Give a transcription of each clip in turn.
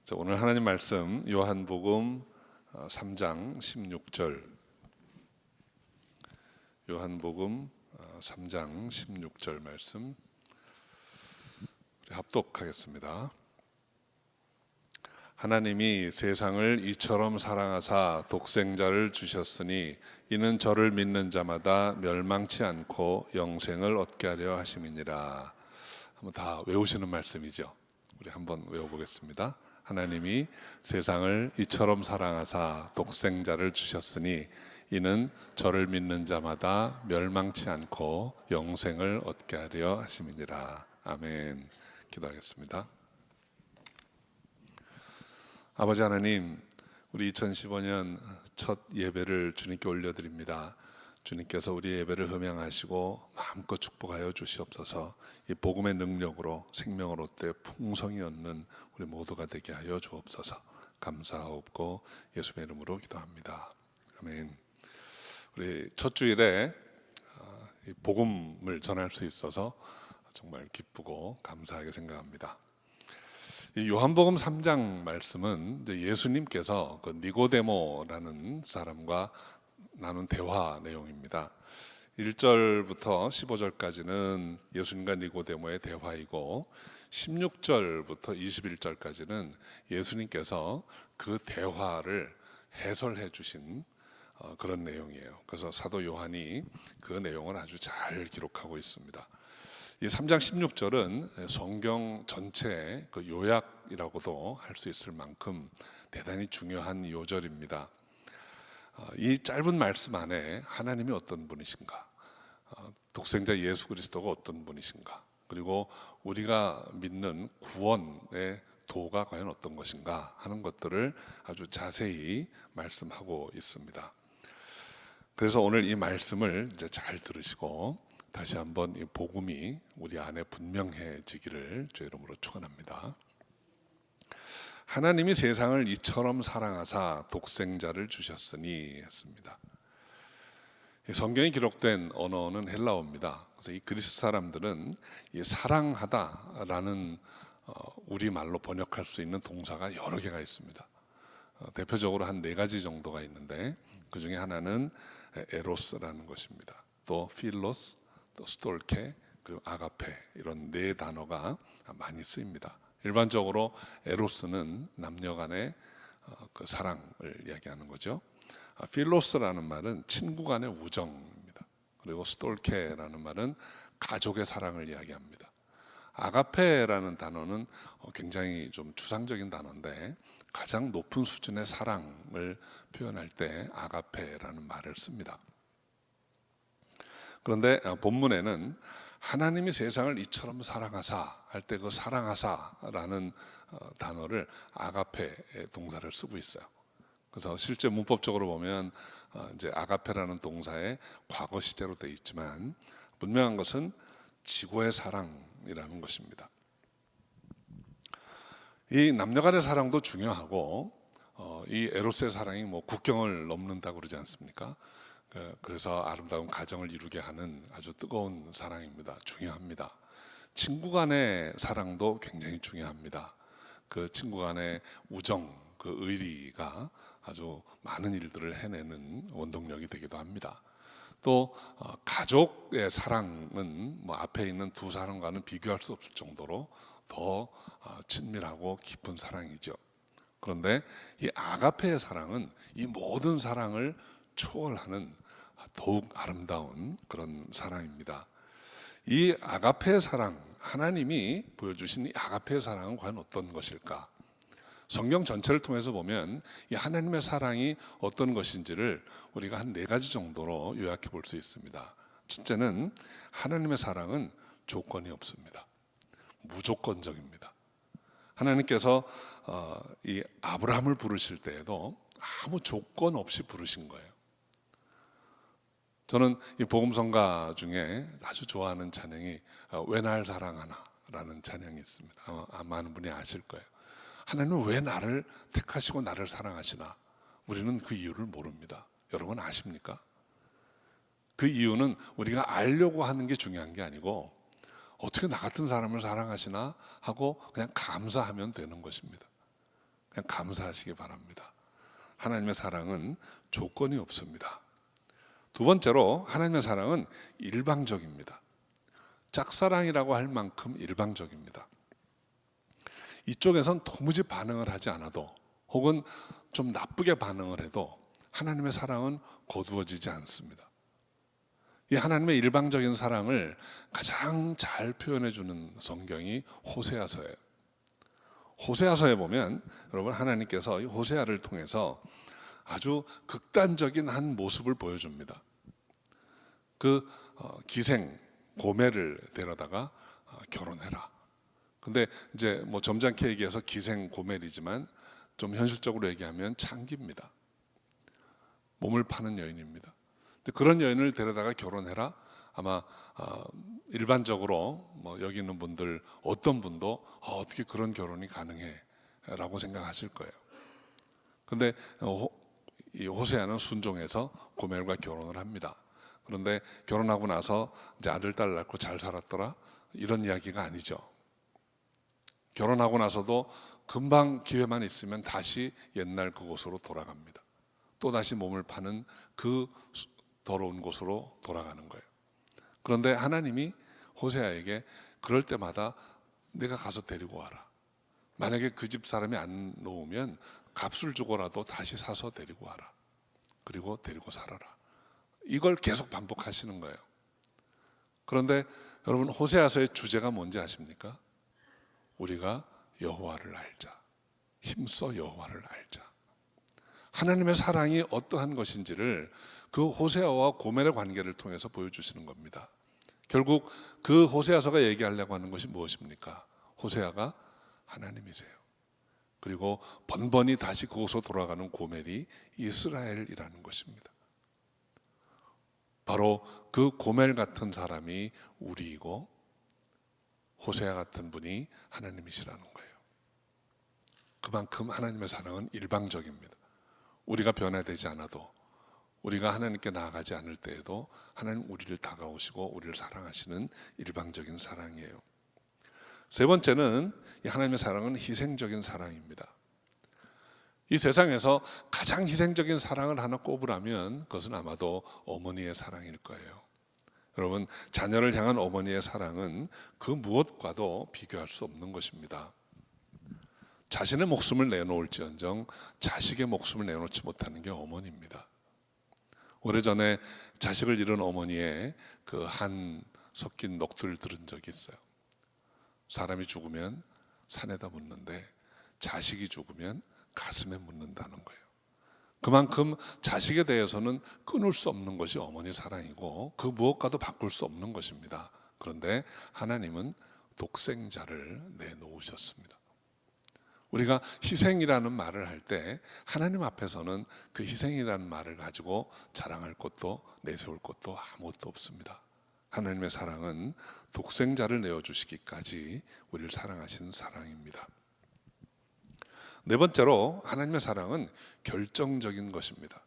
자, 오늘 하나님 말씀 요한복음 3장 16절. 요한복음 3장 16절 말씀 우리 합독하겠습니다. 하나님이 세상을 이처럼 사랑하사 독생자를 주셨으니 이는 저를 믿는 자마다 멸망치 않고 영생을 얻게 하려 하심이니라. 한번 다 외우시는 말씀이죠. 우리 한번 외워보겠습니다. 하나님이 세상을 이처럼 사랑하사 독생자를 주셨으니 이는 저를 믿는 자마다 멸망치 않고 영생을 얻게 하려 하심이니라. 아멘. 기도하겠습니다. 아버지 하나님, 우리 2015년 첫 예배를 주님께 올려드립니다. 주님께서 우리 예배를 흠양하시고 마음껏 축복하여 주시옵소서. 이 복음의 능력으로 생명을 얻되 풍성히 얻는 우리 모두가 되게 하여 주옵소서. 감사하옵고 예수의 이름으로 기도합니다. 아멘. 우리 첫 주일에 이 복음을 전할 수 있어서 정말 기쁘고 감사하게 생각합니다. 이 요한복음 3장 말씀은 이제 예수님께서 그 니고데모라는 사람과 나눈 대화 내용입니다. 1절부터 15절까지는 예수님과 니고데모의 대화이고 16절부터 21절까지는 예수님께서 그 대화를 해설해 주신 그런 내용이에요. 그래서 사도 요한이 그 내용을 아주 잘 기록하고 있습니다. 이 3장 16절은 성경 전체의 그 요약이라고도 할 수 있을 만큼 대단히 중요한 요절입니다. 이 짧은 말씀 안에 하나님이 어떤 분이신가, 독생자 예수 그리스도가 어떤 분이신가, 그리고 우리가 믿는 구원의 도가 과연 어떤 것인가 하는 것들을 아주 자세히 말씀하고 있습니다. 그래서 오늘 이 말씀을 이제 잘 들으시고 다시 한번 이 복음이 우리 안에 분명해지기를 주의 이름으로 축원합니다. 하나님이 세상을 이처럼 사랑하사 독생자를 주셨으니 했습니다. 성경에 기록된 언어는 헬라어입니다. 그래서 이 그리스 사람들은 이 사랑하다라는 우리말로 번역할 수 있는 동사가 여러 개가 있습니다. 대표적으로 한 4가지 정도가 있는데 그 중에 하나는 에로스라는 것입니다. 또 필로스, 또 스톨케, 그리고 아가페, 이런 4단어가 많이 쓰입니다. 일반적으로 에로스는 남녀 간의 그 사랑을 이야기하는 거죠. 필로스라는 말은 친구 간의 우정입니다. 그리고 스톨케라는 말은 가족의 사랑을 이야기합니다. 아가페라는 단어는 굉장히 좀 추상적인 단어인데 가장 높은 수준의 사랑을 표현할 때 아가페라는 말을 씁니다. 그런데 본문에는 하나님이 세상을 이처럼 사랑하사 할 때 그 사랑하사라는 단어를 아가페 동사를 쓰고 있어요. 그래서 실제 문법적으로 보면 이제 아가페라는 동사의 과거 시제로 되어 있지만 분명한 것은 지고의 사랑이라는 것입니다. 이 남녀 간의 사랑도 중요하고 이 에로스의 사랑이 뭐 국경을 넘는다고 그러지 않습니까? 그래서 아름다운 가정을 이루게 하는 아주 뜨거운 사랑입니다. 중요합니다. 친구 간의 사랑도 굉장히 중요합니다. 그 친구 간의 우정, 그 의리가 아주 많은 일들을 해내는 원동력이 되기도 합니다. 또 가족의 사랑은 뭐 앞에 있는 두 사람과는 비교할 수 없을 정도로 더 친밀하고 깊은 사랑이죠. 그런데 이 아가페의 사랑은 이 모든 사랑을 초월하는 더욱 아름다운 그런 사랑입니다. 이 아가페의 사랑, 하나님이 보여주신 이 아가페의 사랑은 과연 어떤 것일까? 성경 전체를 통해서 보면 이 하나님의 사랑이 어떤 것인지를 우리가 한 4가지 정도로 요약해 볼 수 있습니다. 첫째는 하나님의 사랑은 조건이 없습니다. 무조건적입니다. 하나님께서 이 아브라함을 부르실 때에도 아무 조건 없이 부르신 거예요. 저는 이 복음성가 중에 아주 좋아하는 찬양이 왜 날 사랑하나 라는 찬양이 있습니다. 아마 많은 분이 아실 거예요. 하나님은 왜 나를 택하시고 나를 사랑하시나? 우리는 그 이유를 모릅니다. 여러분 아십니까? 그 이유는 우리가 알려고 하는 게 중요한 게 아니고 어떻게 나 같은 사람을 사랑하시나 하고 그냥 감사하면 되는 것입니다. 그냥 감사하시기 바랍니다. 하나님의 사랑은 조건이 없습니다. 두 번째로 하나님의 사랑은 일방적입니다. 짝사랑이라고 할 만큼 일방적입니다. 이쪽에선 도무지 반응을 하지 않아도 혹은 좀 나쁘게 반응을 해도 하나님의 사랑은 거두어지지 않습니다. 이 하나님의 일방적인 사랑을 가장 잘 표현해 주는 성경이 호세아서예요. 호세아서에 보면 여러분 하나님께서 이 호세아를 통해서 아주 극단적인 한 모습을 보여줍니다. 그 기생 고멜을 데려다가 결혼해라. 근데 이제 뭐 점잖게 얘기해서 기생 고멜이지만 좀 현실적으로 얘기하면 창기입니다. 몸을 파는 여인입니다. 근데 그런 여인을 데려다가 결혼해라. 아마 일반적으로 뭐 여기 있는 분들 어떤 분도 어떻게 그런 결혼이 가능해?라고 생각하실 거예요. 근데 이 호세아는 순종해서 고멜과 결혼을 합니다. 그런데 결혼하고 나서 이제 아들 딸 낳고 잘 살았더라 이런 이야기가 아니죠. 결혼하고 나서도 금방 기회만 있으면 다시 옛날 그곳으로 돌아갑니다. 또 다시 몸을 파는 그 더러운 곳으로 돌아가는 거예요. 그런데 하나님이 호세아에게 그럴 때마다 내가 가서 데리고 와라. 만약에 그 집 사람이 안 놓으면 값을 주고라도 다시 사서 데리고 와라. 그리고 데리고 살아라. 이걸 계속 반복하시는 거예요. 그런데 여러분 호세아서의 주제가 뭔지 아십니까? 우리가 여호와를 알자. 힘써 여호와를 알자. 하나님의 사랑이 어떠한 것인지를 그 호세아와 고멜의 관계를 통해서 보여주시는 겁니다. 결국 그 호세아서가 얘기하려고 하는 것이 무엇입니까? 호세아가 하나님이세요. 그리고 번번이 다시 그곳으로 돌아가는 고멜이 이스라엘이라는 것입니다. 바로 그 고멜 같은 사람이 우리이고 호세아 같은 분이 하나님이시라는 거예요. 그만큼 하나님의 사랑은 일방적입니다. 우리가 변화되지 않아도 우리가 하나님께 나아가지 않을 때에도 하나님 우리를 다가오시고 우리를 사랑하시는 일방적인 사랑이에요. 세 번째는 이 하나님의 사랑은 희생적인 사랑입니다. 이 세상에서 가장 희생적인 사랑을 하나 꼽으라면 그것은 아마도 어머니의 사랑일 거예요. 여러분 자녀를 향한 어머니의 사랑은 그 무엇과도 비교할 수 없는 것입니다. 자신의 목숨을 내놓을지언정 자식의 목숨을 내놓지 못하는 게 어머니입니다. 오래전에 자식을 잃은 어머니의 그 한 섞인 넋두리를 들은 적이 있어요. 사람이 죽으면 산에다 묻는데 자식이 죽으면 가슴에 묻는다는 거예요. 그만큼 자식에 대해서는 끊을 수 없는 것이 어머니 사랑이고 그 무엇과도 바꿀 수 없는 것입니다. 그런데 하나님은 독생자를 내놓으셨습니다. 우리가 희생이라는 말을 할 때 하나님 앞에서는 그 희생이라는 말을 가지고 자랑할 것도 내세울 것도 아무것도 없습니다. 하나님의 사랑은 독생자를 내어주시기까지 우리를 사랑하시는 사랑입니다. 네 번째로 하나님의 사랑은 결정적인 것입니다.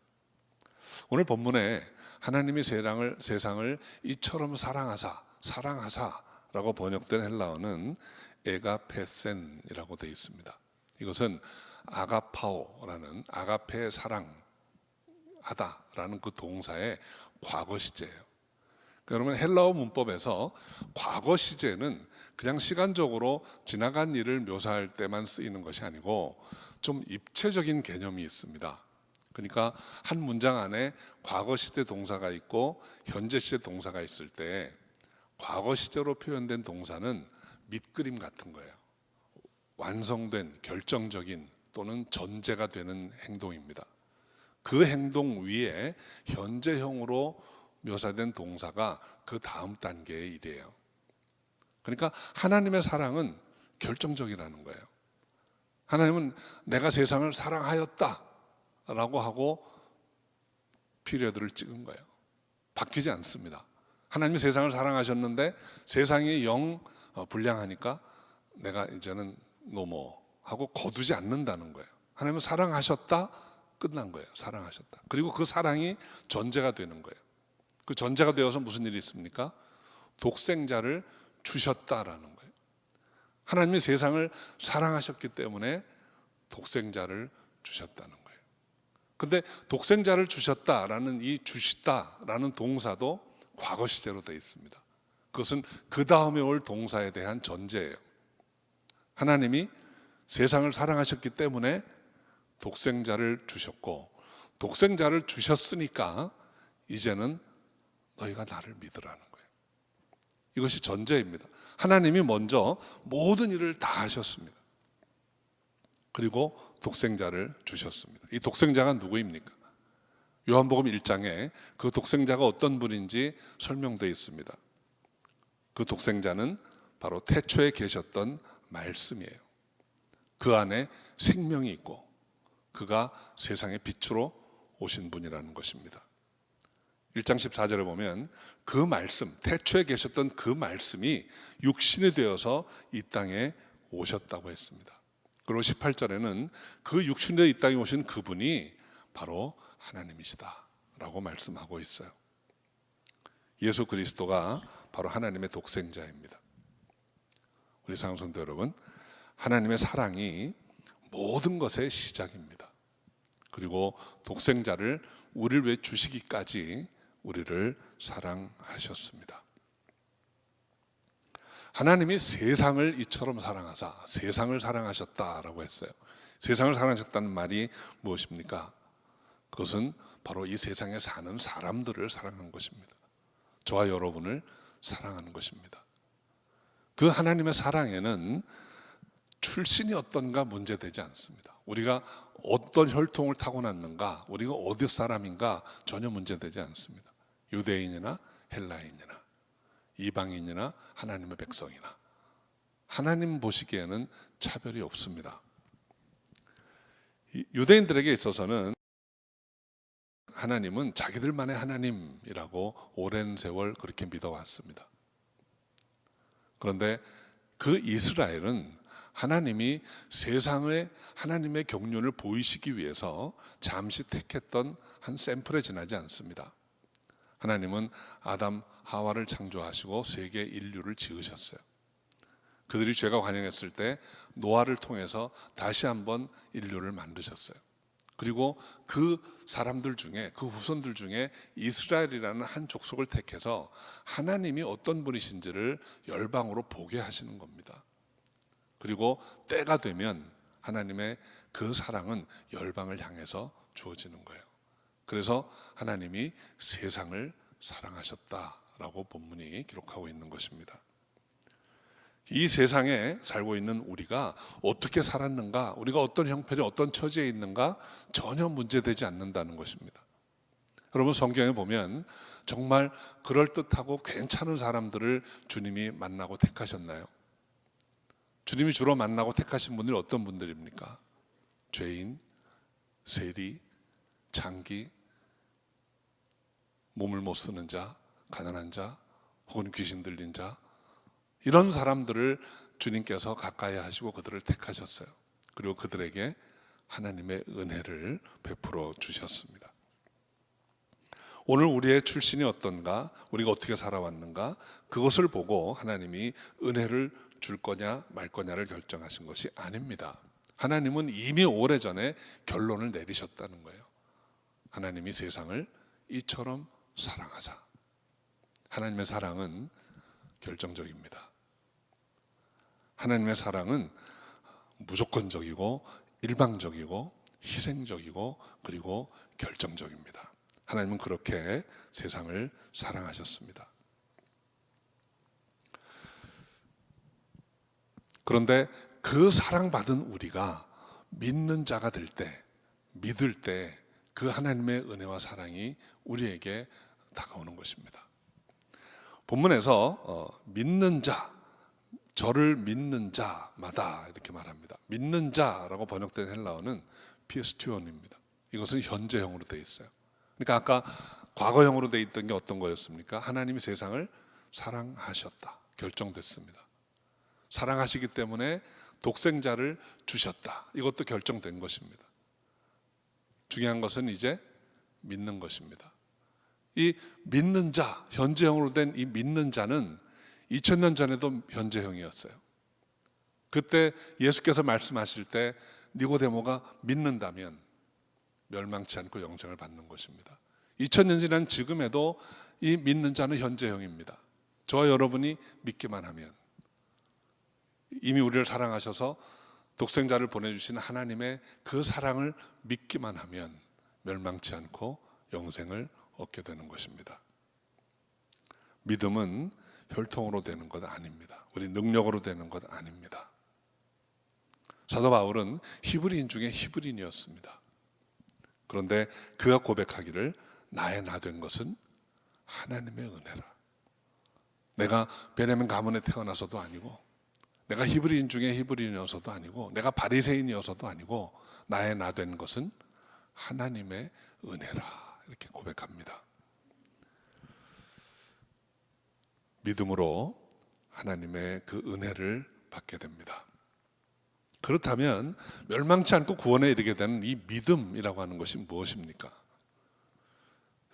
오늘 본문에 하나님이 세상을 이처럼 사랑하사라고 번역된 헬라어는 에가페센이라고 되어 있습니다. 이것은 아가파오라는 아가페 사랑하다라는 그 동사의 과거 시제예요. 그러면 헬라어 문법에서 과거 시제는 그냥 시간적으로 지나간 일을 묘사할 때만 쓰이는 것이 아니고 좀 입체적인 개념이 있습니다. 그러니까 한 문장 안에 과거 시제 동사가 있고 현재 시제 동사가 있을 때 과거 시제로 표현된 동사는 밑그림 같은 거예요. 완성된 결정적인 또는 전제가 되는 행동입니다. 그 행동 위에 현재형으로 묘사된 동사가 그 다음 단계의 일이에요. 그러니까 하나님의 사랑은 결정적이라는 거예요. 하나님은 내가 세상을 사랑하였다 라고 하고 피리어드를 찍은 거예요. 바뀌지 않습니다. 하나님이 세상을 사랑하셨는데 세상이 영 불량하니까 내가 이제는 노모 하고 거두지 않는다는 거예요. 하나님은 사랑하셨다 끝난 거예요. 사랑하셨다. 그리고 그 사랑이 전제가 되는 거예요. 그 전제가 되어서 무슨 일이 있습니까? 독생자를 주셨다라는 거예요. 하나님이 세상을 사랑하셨기 때문에 독생자를 주셨다는 거예요. 근데 독생자를 주셨다라는 이 주시다라는 동사도 과거 시제로 되어 있습니다. 그것은 그 다음에 올 동사에 대한 전제예요. 하나님이 세상을 사랑하셨기 때문에 독생자를 주셨고, 독생자를 주셨으니까 이제는 너희가 나를 믿으라는 거예요. 이것이 전제입니다. 하나님이 먼저 모든 일을 다 하셨습니다. 그리고 독생자를 주셨습니다. 이 독생자가 누구입니까? 요한복음 1장에 그 독생자가 어떤 분인지 설명되어 있습니다. 그 독생자는 바로 태초에 계셨던 말씀이에요. 그 안에 생명이 있고 그가 세상의 빛으로 오신 분이라는 것입니다. 1장 14절에 보면 그 말씀, 태초에 계셨던 그 말씀이 육신이 되어서 이 땅에 오셨다고 했습니다. 그리고 18절에는 그 육신이 되어 이 땅에 오신 그분이 바로 하나님이시다라고 말씀하고 있어요. 예수 그리스도가 바로 하나님의 독생자입니다. 우리 사랑하는 성도 여러분, 하나님의 사랑이 모든 것의 시작입니다. 그리고 독생자를 우리를 위해 주시기까지 우리를 사랑하셨습니다. 하나님이 세상을 이처럼 사랑하사 세상을 사랑하셨다라고 했어요. 세상을 사랑하셨다는 말이 무엇입니까? 그것은 바로 이 세상에 사는 사람들을 사랑한 것입니다. 저와 여러분을 사랑하는 것입니다. 그 하나님의 사랑에는 출신이 어떤가 문제되지 않습니다. 우리가 어떤 혈통을 타고났는가, 우리가 어디 사람인가 전혀 문제되지 않습니다. 유대인이나 헬라인이나 이방인이나 하나님의 백성이나 하나님 보시기에는 차별이 없습니다. 유대인들에게 있어서는 하나님은 자기들만의 하나님이라고 오랜 세월 그렇게 믿어왔습니다. 그런데 그 이스라엘은 하나님이 세상에 하나님의 경륜을 보이시기 위해서 잠시 택했던 한 샘플에 지나지 않습니다. 하나님은 아담, 하와를 창조하시고 세계 인류를 지으셨어요. 그들이 죄가 관영했을 때 노아를 통해서 다시 한번 인류를 만드셨어요. 그리고 그 사람들 중에, 그 후손들 중에 이스라엘이라는 한 족속을 택해서 하나님이 어떤 분이신지를 열방으로 보게 하시는 겁니다. 그리고 때가 되면 하나님의 그 사랑은 열방을 향해서 주어지는 거예요. 그래서 하나님이 세상을 사랑하셨다라고 본문이 기록하고 있는 것입니다. 이 세상에 살고 있는 우리가 어떻게 살았는가, 우리가 어떤 형편이 어떤 처지에 있는가 전혀 문제되지 않는다는 것입니다. 여러분, 성경에 보면 정말 그럴듯하고 괜찮은 사람들을 주님이 만나고 택하셨나요? 주님이 주로 만나고 택하신 분들이 어떤 분들입니까? 죄인, 세리, 장기, 몸을 못 쓰는 자, 가난한 자, 혹은 귀신 들린 자, 이런 사람들을 주님께서 가까이 하시고 그들을 택하셨어요. 그리고 그들에게 하나님의 은혜를 베풀어 주셨습니다. 오늘 우리의 출신이 어떤가, 우리가 어떻게 살아왔는가, 그것을 보고 하나님이 은혜를 줄 거냐 말 거냐를 결정하신 것이 아닙니다. 하나님은 이미 오래전에 결론을 내리셨다는 거예요. 하나님이 세상을 이처럼 사랑하사. 하나님의 사랑은 결정적입니다. 하나님의 사랑은 무조건적이고 일방적이고 희생적이고 그리고 결정적입니다. 하나님은 그렇게 세상을 사랑하셨습니다. 그런데 그 사랑받은 우리가 믿는 자가 될 때, 믿을 때 그 하나님의 은혜와 사랑이 우리에게 다가오는 것입니다. 본문에서 믿는 자, 저를 믿는 자마다 이렇게 말합니다. 믿는 자라고 번역된 헬라어는 피스티온입니다. 이것은 현재형으로 되어 있어요. 그러니까 아까 과거형으로 되어 있던 게 어떤 거였습니까? 하나님이 세상을 사랑하셨다. 결정됐습니다. 사랑하시기 때문에 독생자를 주셨다. 이것도 결정된 것입니다. 중요한 것은 이제 믿는 것입니다. 이 믿는 자, 현재형으로 된 이 믿는 자는 2000년 전에도 현재형이었어요. 그때 예수께서 말씀하실 때 니고데모가 믿는다면 멸망치 않고 영생을 받는 것입니다. 2000년 지난 지금에도 이 믿는 자는 현재형입니다. 저와 여러분이 믿기만 하면, 이미 우리를 사랑하셔서 독생자를 보내주신 하나님의 그 사랑을 믿기만 하면 멸망치 않고 영생을 얻게 되는 것입니다. 믿음은 혈통으로 되는 것 아닙니다. 우리 능력으로 되는 것 아닙니다. 사도 바울은 히브리인 중에 히브리인이었습니다. 그런데 그가 고백하기를 나의 나 된 것은 하나님의 은혜라. 내가 베냐민 가문에 태어나서도 아니고, 내가 히브리인 중에 히브리인이어서도 아니고, 내가 바리새인이어서도 아니고, 나의 나 된 것은 하나님의 은혜라. 이렇게 고백합니다. 믿음으로 하나님의 그 은혜를 받게 됩니다. 그렇다면 멸망치 않고 구원에 이르게 되는 이 믿음이라고 하는 것이 무엇입니까?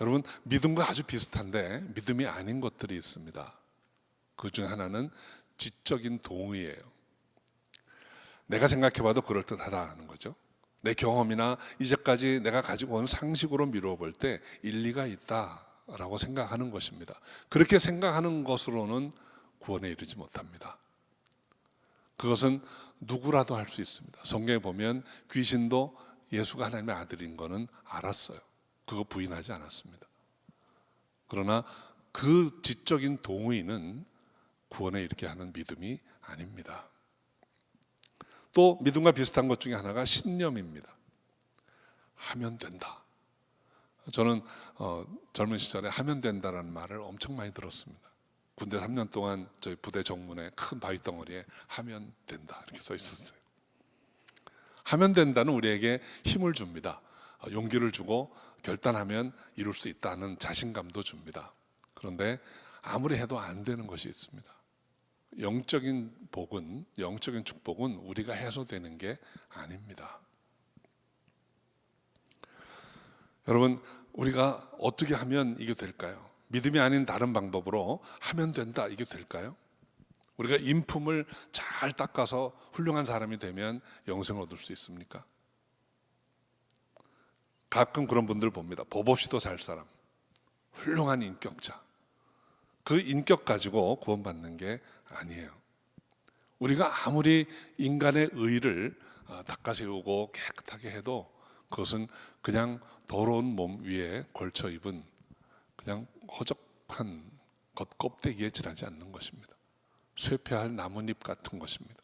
여러분, 믿음과 아주 비슷한데 믿음이 아닌 것들이 있습니다. 그 중 하나는 지적인 동의예요. 내가 생각해봐도 그럴듯하다 하는 거죠. 내 경험이나 이제까지 내가 가지고 온 상식으로 미루어 볼 때 일리가 있다라고 생각하는 것입니다. 그렇게 생각하는 것으로는 구원에 이르지 못합니다. 그것은 누구라도 할 수 있습니다. 성경에 보면 귀신도 예수가 하나님의 아들인 거는 알았어요. 그거 부인하지 않았습니다. 그러나 그 지적인 동의는 구원에 이르게 하는 믿음이 아닙니다. 또 믿음과 비슷한 것 중에 하나가 신념입니다. 하면 된다. 저는 젊은 시절에 하면 된다라는 말을 엄청 많이 들었습니다. 군대 3년 동안 저희 부대 정문에 큰 바위 덩어리에 하면 된다 이렇게 써 있었어요. 하면 된다는 우리에게 힘을 줍니다. 용기를 주고 결단하면 이룰 수 있다는 자신감도 줍니다. 그런데 아무리 해도 안 되는 것이 있습니다. 영적인 복은, 영적인 축복은 우리가 해서 되는 게 아닙니다. 여러분, 우리가 어떻게 하면 이게 될까요? 믿음이 아닌 다른 방법으로 하면 된다, 이게 될까요? 우리가 인품을 잘 닦아서 훌륭한 사람이 되면 영생을 얻을 수 있습니까? 가끔 그런 분들 봅니다. 법 없이도 살 사람, 훌륭한 인격자. 그 인격 가지고 구원받는 게 아니에요. 우리가 아무리 인간의 의를 닦아세우고 깨끗하게 해도 그것은 그냥 더러운 몸 위에 걸쳐 입은 그냥 허접한 겉껍데기에 지나지 않는 것입니다. 쇠폐할 나뭇잎 같은 것입니다.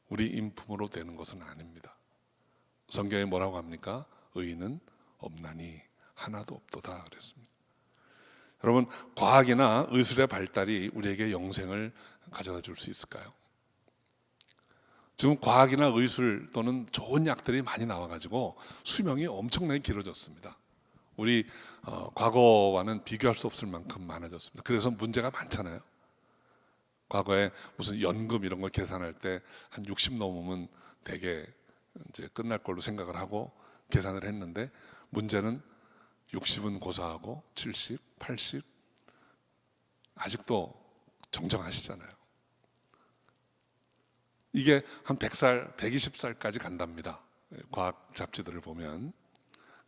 우리 인품으로 되는 것은 아닙니다. 성경에 뭐라고 합니까? 의인은 없나니 하나도 없도다 그랬습니다. 여러분, 과학이나 의술의 발달이 우리에게 영생을 가져다 줄 수 있을까요? 지금 과학이나 의술 또는 좋은 약들이 많이 나와가지고 수명이 엄청나게 길어졌습니다. 우리 과거와는 비교할 수 없을 만큼 많아졌습니다. 그래서 문제가 많잖아요. 과거에 무슨 연금 이런 걸 계산할 때 한 60 넘으면 되게 이제 끝날 걸로 생각을 하고 계산을 했는데, 문제는 60은 고사하고 70, 80 아직도 정정하시잖아요. 이게 한 100살, 120살까지 간답니다. 과학 잡지들을 보면.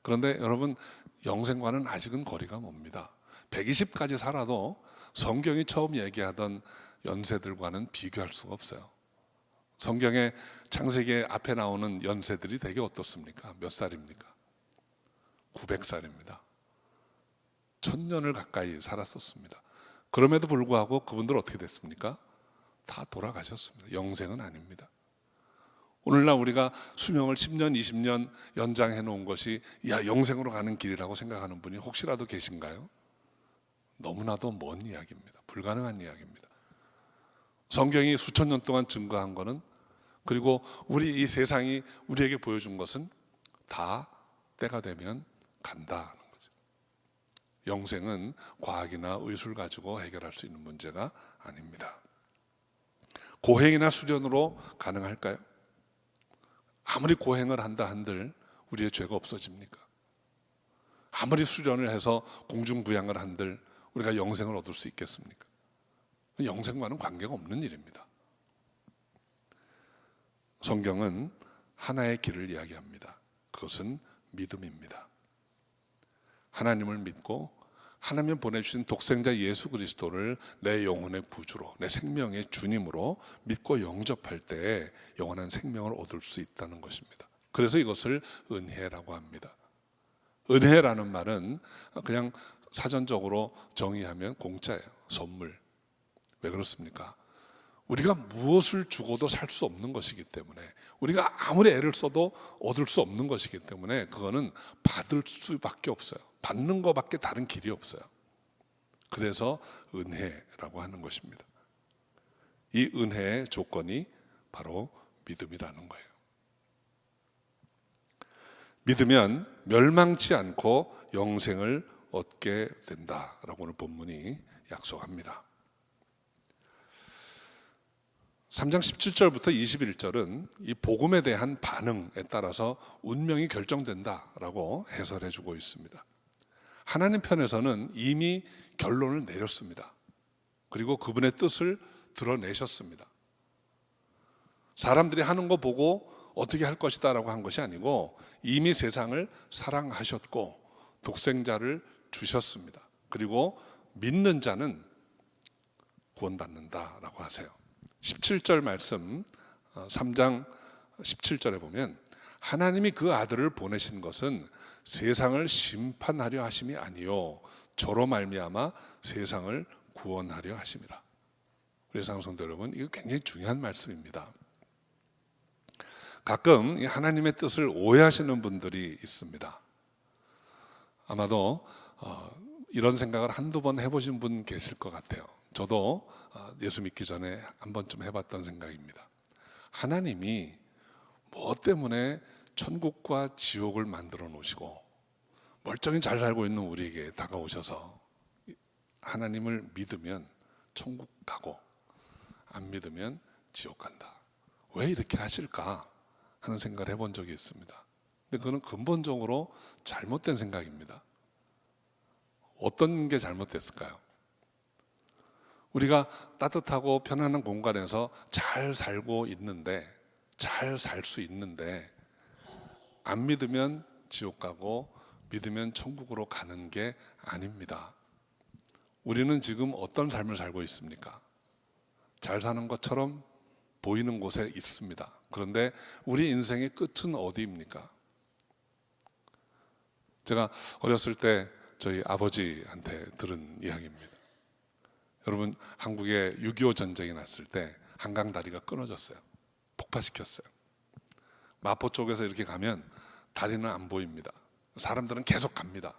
그런데 여러분, 영생과는 아직은 거리가 멉니다. 120까지 살아도 성경이 처음 얘기하던 연세들과는 비교할 수가 없어요. 성경의 창세기 앞에 나오는 연세들이 되게 어떻습니까? 몇 살입니까? 900살입니다. 1000년을 가까이 살았었습니다. 그럼에도 불구하고 그분들 어떻게 됐습니까? 다 돌아가셨습니다. 영생은 아닙니다. 오늘날 우리가 수명을 10년, 20년 연장해 놓은 것이 영생으로 가는 길이라고 생각하는 분이 혹시라도 계신가요? 너무나도 먼 이야기입니다. 불가능한 이야기입니다. 성경이 수천 년 동안 증거한 것은, 그리고 우리 이 세상이 우리에게 보여준 것은 다 때가 되면 간다 하는 거죠. 영생은 과학이나 의술 가지고 해결할 수 있는 문제가 아닙니다. 고행이나 수련으로 가능할까요? 아무리 고행을 한다 한들 우리의 죄가 없어집니까? 아무리 수련을 해서 공중부양을 한들 우리가 영생을 얻을 수 있겠습니까? 영생과는 관계가 없는 일입니다. 성경은 하나의 길을 이야기합니다. 그것은 믿음입니다. 하나님을 믿고 하나님 보내주신 독생자 예수 그리스도를 내 영혼의 구주로, 내 생명의 주님으로 믿고 영접할 때 영원한 생명을 얻을 수 있다는 것입니다. 그래서 이것을 은혜라고 합니다. 은혜라는 말은 그냥 사전적으로 정의하면 공짜예요. 선물. 왜 그렇습니까? 우리가 무엇을 주고도 살 수 없는 것이기 때문에, 우리가 아무리 애를 써도 얻을 수 없는 것이기 때문에 그거는 받을 수밖에 없어요. 받는 것밖에 다른 길이 없어요. 그래서 은혜라고 하는 것입니다. 이 은혜의 조건이 바로 믿음이라는 거예요. 믿으면 멸망치 않고 영생을 얻게 된다라고 오늘 본문이 약속합니다. 3장 17절부터 21절은 이 복음에 대한 반응에 따라서 운명이 결정된다라고 해설해 주고 있습니다. 하나님 편에서는 이미 결론을 내렸습니다. 그리고 그분의 뜻을 드러내셨습니다. 사람들이 하는 거 보고 어떻게 할 것이다 라고 한 것이 아니고 이미 세상을 사랑하셨고 독생자를 주셨습니다. 그리고 믿는 자는 구원받는다라고 하세요. 17절 말씀 3장 17절에 보면 하나님이 그 아들을 보내신 것은 세상을 심판하려 하심이 아니요 저로 말미암아 세상을 구원하려 하심이라. 우리 사랑성도 여러분, 이거 굉장히 중요한 말씀입니다. 가끔 하나님의 뜻을 오해하시는 분들이 있습니다. 아마도 이런 생각을 한두 번 해보신 분 계실 것 같아요. 저도 예수 믿기 전에 한 번쯤 해봤던 생각입니다. 하나님이 뭐 때문에 천국과 지옥을 만들어 놓으시고 멀쩡히 잘 살고 있는 우리에게 다가오셔서 하나님을 믿으면 천국 가고 안 믿으면 지옥 간다. 왜 이렇게 하실까 하는 생각을 해본 적이 있습니다. 근데 그거는 근본적으로 잘못된 생각입니다. 어떤 게 잘못됐을까요? 우리가 따뜻하고 편안한 공간에서 잘 살고 있는데, 잘 살 수 있는데 안 믿으면 지옥 가고 믿으면 천국으로 가는 게 아닙니다. 우리는 지금 어떤 삶을 살고 있습니까? 잘 사는 것처럼 보이는 곳에 있습니다. 그런데 우리 인생의 끝은 어디입니까? 제가 어렸을 때 저희 아버지한테 들은 이야기입니다. 여러분, 한국에 6.25 전쟁이 났을 때 한강 다리가 끊어졌어요. 폭파시켰어요. 마포 쪽에서 이렇게 가면 다리는 안 보입니다. 사람들은 계속 갑니다.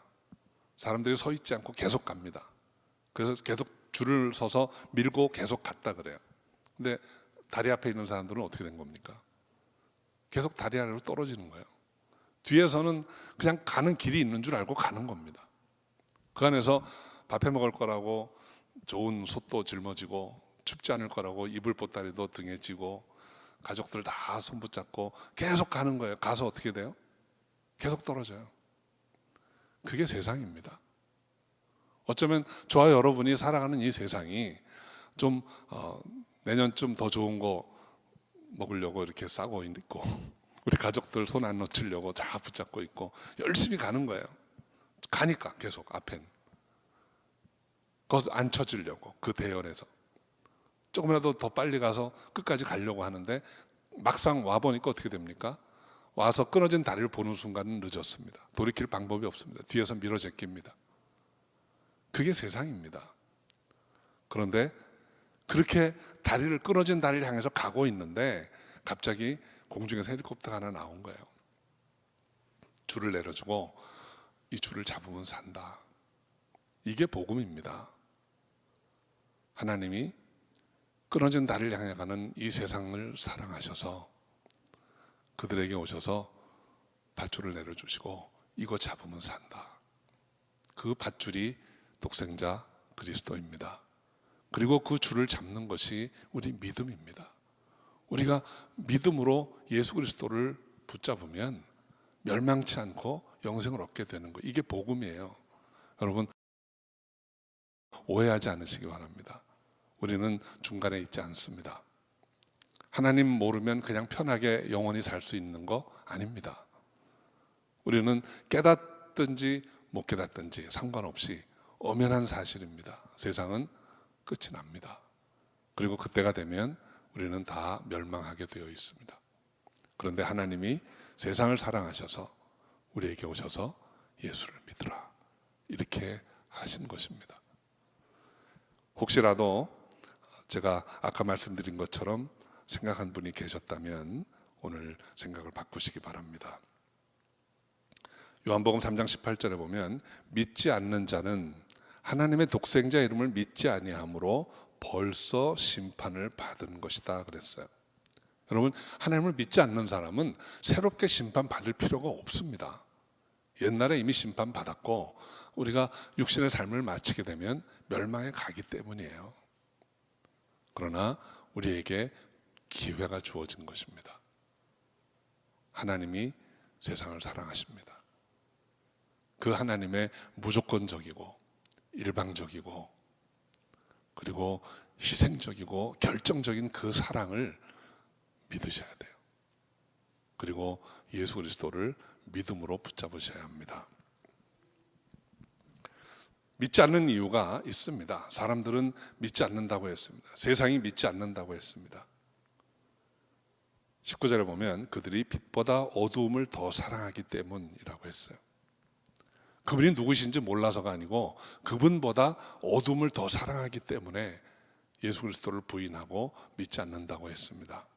사람들이 서 있지 않고 계속 갑니다. 그래서 계속 줄을 서서 밀고 계속 갔다 그래요. 근데 다리 앞에 있는 사람들은 어떻게 된 겁니까? 계속 다리 아래로 떨어지는 거예요. 뒤에서는 그냥 가는 길이 있는 줄 알고 가는 겁니다. 그 안에서 밥해 먹을 거라고 좋은 솥도 짊어지고 춥지 않을 거라고 이불 보따리도 등에 지고 가족들 다 손 붙잡고 계속 가는 거예요. 가서 어떻게 돼요? 계속 떨어져요. 그게 세상입니다. 어쩌면 저와 여러분이 살아가는 이 세상이 좀 내년쯤 더 좋은 거 먹으려고 이렇게 싸고 있고 우리 가족들 손 안 놓치려고 다 붙잡고 있고 열심히 가는 거예요. 가니까 계속 앞엔 그것 안 쳐지려고 그 대열에서 조금이라도 더 빨리 가서 끝까지 가려고 하는데 막상 와보니까 어떻게 됩니까? 와서 끊어진 다리를 보는 순간은 늦었습니다. 돌이킬 방법이 없습니다. 뒤에서 밀어 제낍니다. 그게 세상입니다. 그런데 그렇게 끊어진 다리를 향해서 가고 있는데 갑자기 공중에서 헬리콥터가 하나 나온 거예요. 줄을 내려주고 이 줄을 잡으면 산다. 이게 복음입니다. 하나님이 끊어진 다리를 향해 가는 이 세상을 사랑하셔서 그들에게 오셔서 밧줄을 내려주시고 이거 잡으면 산다. 그 밧줄이 독생자 그리스도입니다. 그리고 그 줄을 잡는 것이 우리 믿음입니다. 우리가 믿음으로 예수 그리스도를 붙잡으면 멸망치 않고 영생을 얻게 되는 거, 이게 복음이에요. 여러분, 오해하지 않으시기 바랍니다. 우리는 중간에 있지 않습니다. 하나님 모르면 그냥 편하게 영원히 살 수 있는 거 아닙니다. 우리는 깨닫든지 못 깨닫든지 상관없이 엄연한 사실입니다. 세상은 끝이 납니다. 그리고 그때가 되면 우리는 다 멸망하게 되어 있습니다. 그런데 하나님이 세상을 사랑하셔서 우리에게 오셔서 예수를 믿으라 이렇게 하신 것입니다. 혹시라도 제가 아까 말씀드린 것처럼 생각한 분이 계셨다면 오늘 생각을 바꾸시기 바랍니다. 요한복음 3장 18절에 보면 믿지 않는 자는 하나님의 독생자 이름을 믿지 아니하므로 벌써 심판을 받은 것이다 그랬어요. 여러분, 하나님을 믿지 않는 사람은 새롭게 심판받을 필요가 없습니다. 옛날에 이미 심판받았고 우리가 육신의 삶을 마치게 되면 멸망에 가기 때문이에요. 그러나 우리에게 기회가 주어진 것입니다. 하나님이 세상을 사랑하십니다. 그 하나님의 무조건적이고 일방적이고 그리고 희생적이고 결정적인 그 사랑을 믿으셔야 돼요. 그리고 예수 그리스도를 믿음으로 붙잡으셔야 합니다. 믿지 않는 이유가 있습니다. 사람들은 믿지 않는다고 했습니다. 세상이 믿지 않는다고 했습니다. 19절에 보면 그들이 빛보다 어두움을 더 사랑하기 때문이라고 했어요. 그분이 누구신지 몰라서가 아니고 그분보다 어둠을 더 사랑하기 때문에 예수 그리스도를 부인하고 믿지 않는다고 했습니다.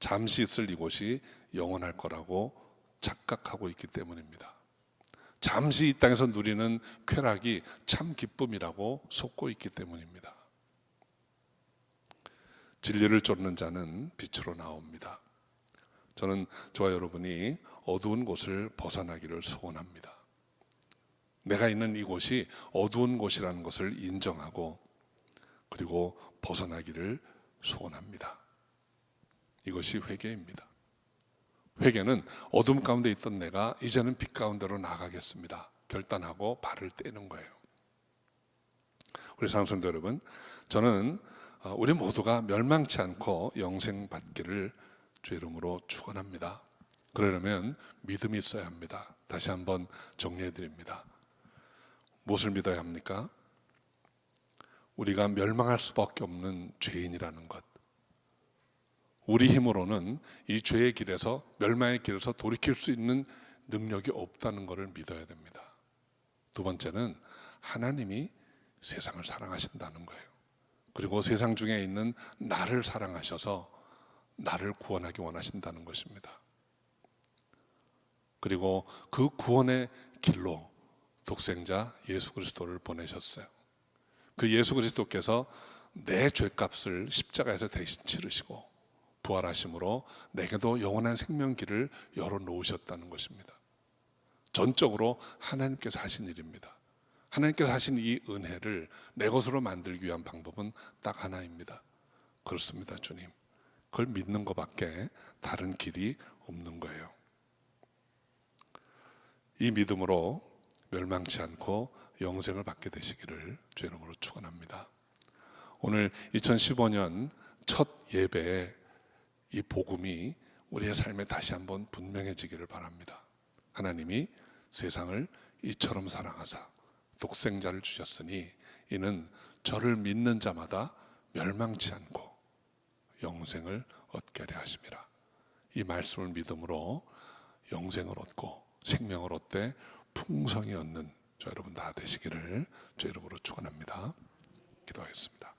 잠시 있을 이곳이 영원할 거라고 착각하고 있기 때문입니다. 잠시 이 땅에서 누리는 쾌락이 참 기쁨이라고 속고 있기 때문입니다. 진리를 쫓는 자는 빛으로 나옵니다. 저는 저와 여러분이 어두운 곳을 벗어나기를 소원합니다. 내가 있는 이곳이 어두운 곳이라는 것을 인정하고 그리고 벗어나기를 소원합니다. 이것이 회개입니다. 회개는 어둠 가운데 있던 내가 이제는 빛 가운데로 나가겠습니다 결단하고 발을 떼는 거예요. 우리 상순도 여러분, 저는 우리 모두가 멸망치 않고 영생 받기를 주 이름으로 축원합니다. 그러려면 믿음이 있어야 합니다. 다시 한번 정리해 드립니다. 무엇을 믿어야 합니까? 우리가 멸망할 수밖에 없는 죄인이라는 것, 우리 힘으로는 이 죄의 길에서 멸망의 길에서 돌이킬 수 있는 능력이 없다는 것을 믿어야 됩니다. 두 번째는 하나님이 세상을 사랑하신다는 거예요. 그리고 세상 중에 있는 나를 사랑하셔서 나를 구원하기 원하신다는 것입니다. 그리고 그 구원의 길로 독생자 예수 그리스도를 보내셨어요. 그 예수 그리스도께서 내 죄값을 십자가에서 대신 치르시고 부활하심으로 내게도 영원한 생명길을 열어놓으셨다는 것입니다. 전적으로 하나님께서 하신 일입니다. 하나님께서 하신 이 은혜를 내 것으로 만들기 위한 방법은 딱 하나입니다. 그렇습니다, 주님. 그걸 믿는 것밖에 다른 길이 없는 거예요. 이 믿음으로 멸망치 않고 영생을 받게 되시기를 주 이름으로 축원합니다. 오늘 2015년 첫 예배에 이 복음이 우리의 삶에 다시 한번 분명해지기를 바랍니다. 하나님이 세상을 이처럼 사랑하사 독생자를 주셨으니 이는 저를 믿는 자마다 멸망치 않고 영생을 얻게 하려 하심이라. 이 말씀을 믿음으로 영생을 얻고 생명을 얻되 풍성히 얻는 저 여러분 다 되시기를 주 이름으로 축원합니다. 기도하겠습니다.